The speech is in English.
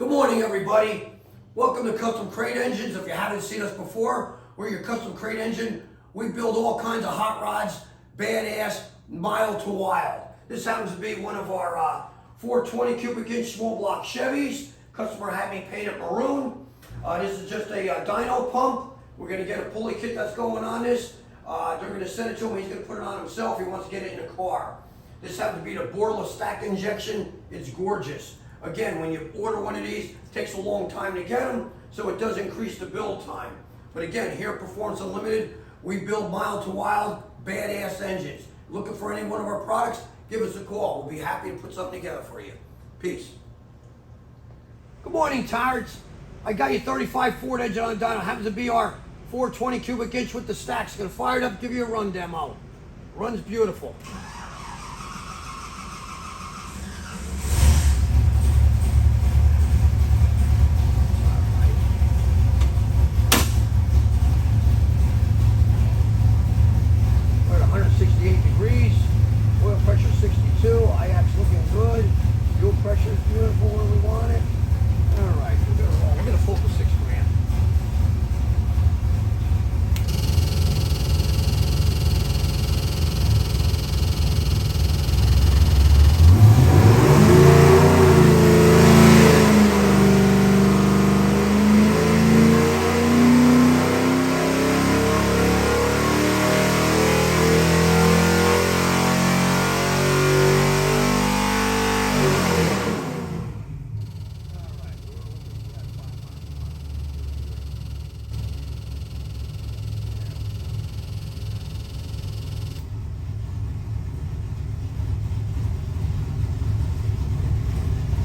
Good morning, everybody. Welcome to Custom Crate Engines. If you haven't seen us before, we're your custom crate engine. We build all kinds of hot rods, badass, mild to wild. This happens to be one of our 420 cubic inch small block Chevys. Customer had me painted maroon. This is just a dyno pump. We're going to get a pulley kit that's going on this. They're going to send it to him. He's going to put it on himself. He wants to get it in the car. This happens to be the Borla Stack Injection. It's gorgeous. Again, when you order one of these, it takes a long time to get them, so it does increase the build time. But again, here at Proformance Unlimited, we build mild to wild, badass engines. Looking for any one of our products, give us a call. We'll be happy to put something together for you. Peace. Good morning, Tards. I got your 35 Ford engine on dyno. Happens to be our 420 cubic inch with the stacks. Gonna fire it up, give you a run demo. Runs beautiful. We're at 168 degrees. Oil pressure 62. IAC's looking good. Fuel pressure is beautiful where we want it.